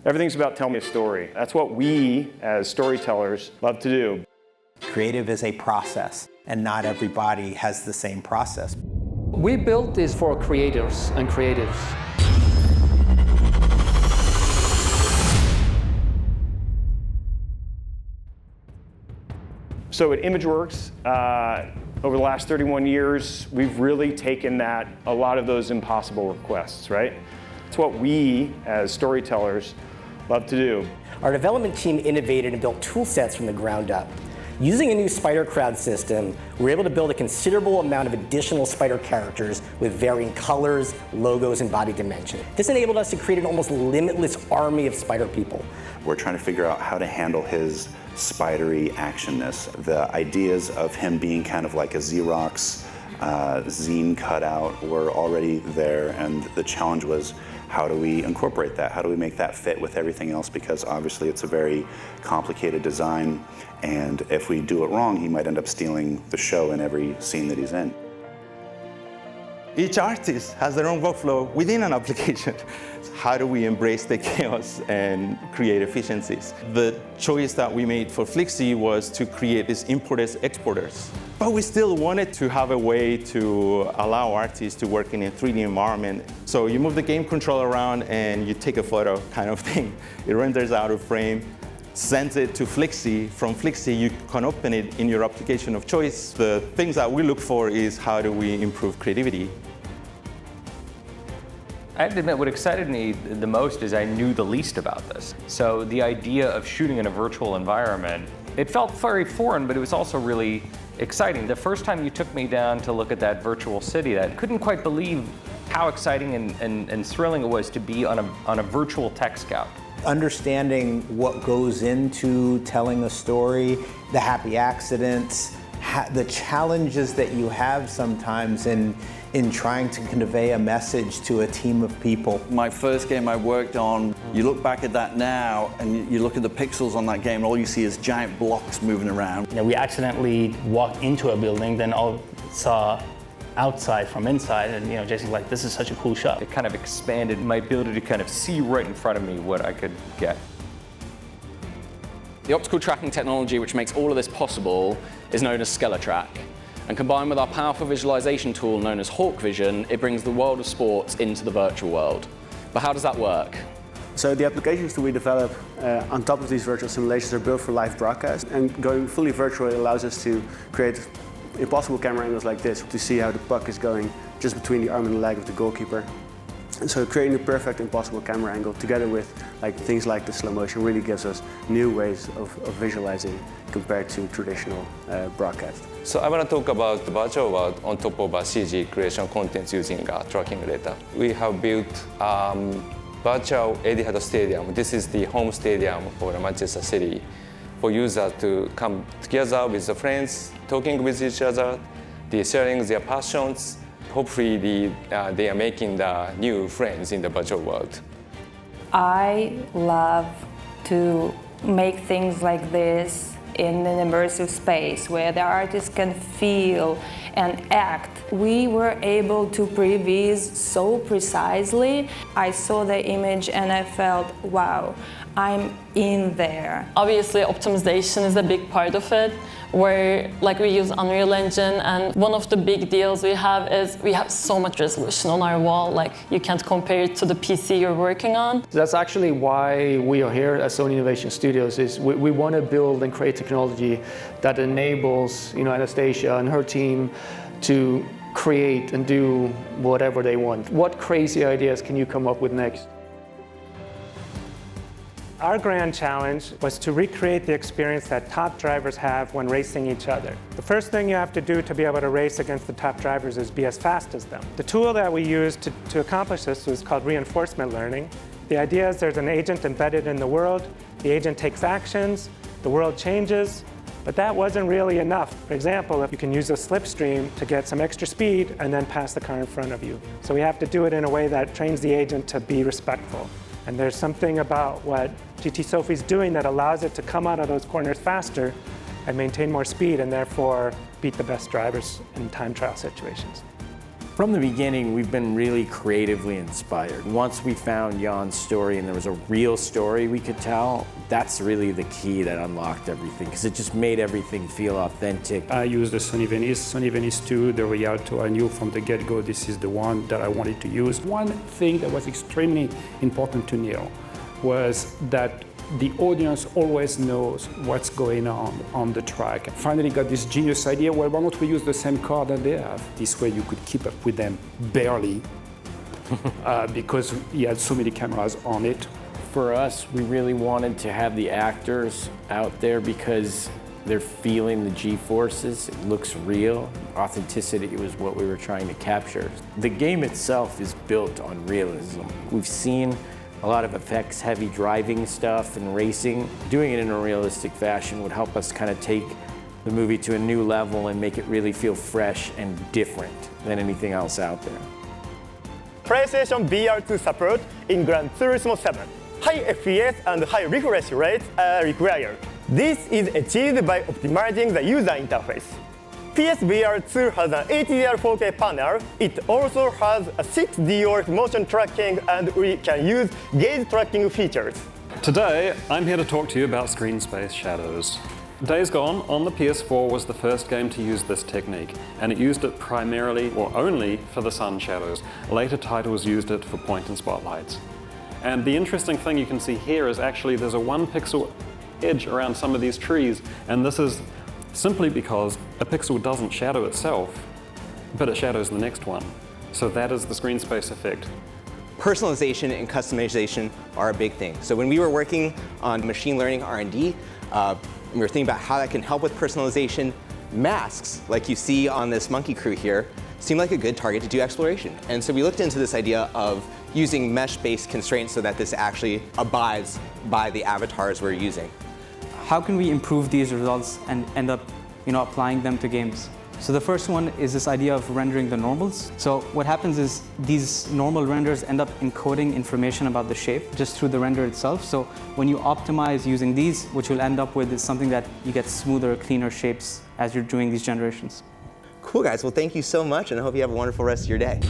Everything's about telling a story. That's what we, as storytellers, love to do. Creative is a process, and not everybody has the same process. We built this for creators and creatives. So at ImageWorks, over the last 31 years, we've really taken a lot of those impossible requests, right? It's what we, as storytellers, love to do. Our development team innovated and built tool sets from the ground up. Using a new spider crowd system, we were able to build a considerable amount of additional spider characters with varying colors, logos, and body dimension. This enabled us to create an almost limitless army of spider people. We're trying to figure out how to handle his spidery actionness. The ideas of him being kind of like a Xerox zine cutout were already there, and the challenge was, how do we incorporate that? How do we make that fit with everything else? Because obviously it's a very complicated design, and if we do it wrong, he might end up stealing the show in every scene that he's in. Each artist has their own workflow within an application. How do we embrace the chaos and create efficiencies? The choice that we made for Flixi was to create these importers-exporters. But we still wanted to have a way to allow artists to work in a 3D environment. So you move the game controller around and you take a photo kind of thing. It renders out of frame, sends it to Flixi. From Flixi, you can open it in your application of choice. The things that we look for is how do we improve creativity. I have to admit, what excited me the most is I knew the least about this. So the idea of shooting in a virtual environment, it felt very foreign, but it was also really exciting. The first time you took me down to look at that virtual city, I couldn't quite believe how exciting and thrilling it was to be on a virtual tech scout. Understanding what goes into telling a story, the happy accidents, the challenges that you have sometimes in trying to convey a message to a team of people. My first game I worked on, you look back at that now and you look at the pixels on that game and all you see is giant blocks moving around. We accidentally walked into a building, then all saw outside from inside, and Jason's like, this is such a cool shot. It kind of expanded my ability to kind of see right in front of me what I could get. The optical tracking technology which makes all of this possible is known as SkeleTrack. And combined with our powerful visualization tool known as Hawk Vision, it brings the world of sports into the virtual world. But how does that work? So the applications that we develop on top of these virtual simulations are built for live broadcast. And going fully virtual allows us to create impossible camera angles like this to see how the puck is going just between the arm and the leg of the goalkeeper. And so creating the perfect impossible camera angle together with things like the slow motion really gives us new ways of visualizing compared to traditional broadcast. So I want to talk about the virtual world on top of CG creation content using tracking data. We have built virtual Etihad Stadium. This is the home stadium for Manchester City, for users to come together with their friends, talking with each other, sharing their passions. Hopefully they are making the new friends in the virtual world. I love to make things like this in an immersive space where the artist can feel and act. We were able to previs so precisely. I saw the image and I felt, wow, I'm in there. Obviously, optimization is a big part of it, where we use Unreal Engine, and one of the big deals we have is we have so much resolution on our wall, you can't compare it to the PC you're working on. That's actually why we are here at Sony Innovation Studios. Is we want to build and create technology that enables Anastasia and her team to create and do whatever they want. What crazy ideas can you come up with next? Our Gran challenge was to recreate the experience that top drivers have when racing each other. The first thing you have to do to be able to race against the top drivers is be as fast as them. The tool that we used to accomplish this was called reinforcement learning. The idea is there's an agent embedded in the world, the agent takes actions, the world changes, but that wasn't really enough. For example, if you can use a slipstream to get some extra speed and then pass the car in front of you. So we have to do it in a way that trains the agent to be respectful. And there's something about what GT Sophy's doing that allows it to come out of those corners faster and maintain more speed and therefore beat the best drivers in time trial situations. From the beginning, we've been really creatively inspired. Once we found Jan's story and there was a real story we could tell, that's really the key that unlocked everything, because it just made everything feel authentic. I used the Sony Venice 2, the Rialto. I knew from the get-go this is the one that I wanted to use. One thing that was extremely important to Neil was that the audience always knows what's going on the track. Finally got this genius idea, well, why don't we use the same car that they have? This way you could keep up with them barely, because he had so many cameras on it. For us, we really wanted to have the actors out there because they're feeling the G-forces. It looks real. Authenticity was what we were trying to capture. The game itself is built on realism. We've seen a lot of effects-heavy driving stuff and racing. Doing it in a realistic fashion would help us kind of take the movie to a new level and make it really feel fresh and different than anything else out there. PlayStation VR2 support in Gran Turismo 7. High FPS and high refresh rates are required. This is achieved by optimizing the user interface. PSVR 2 has an HDR 4K panel. It also has a 6DO motion tracking, and we can use gaze tracking features. Today, I'm here to talk to you about screen space shadows. Days Gone on the PS4 was the first game to use this technique, and it used it primarily or only for the sun shadows. Later titles used it for point and spotlights. And the interesting thing you can see here is actually there's a 1 pixel edge around some of these trees, and this is simply because a pixel doesn't shadow itself, but it shadows the next one. So that is the screen space effect. Personalization and customization are a big thing. So when we were working on machine learning R&D, we were thinking about how that can help with personalization. Masks, like you see on this monkey crew here, seem like a good target to do exploration. And so we looked into this idea of using mesh-based constraints so that this actually abides by the avatars we're using. How can we improve these results and end up applying them to games? So the first one is this idea of rendering the normals. So what happens is these normal renders end up encoding information about the shape just through the render itself. So when you optimize using these, what you'll end up with is something that you get smoother, cleaner shapes as you're doing these generations. Cool, guys. Well, thank you so much, and I hope you have a wonderful rest of your day.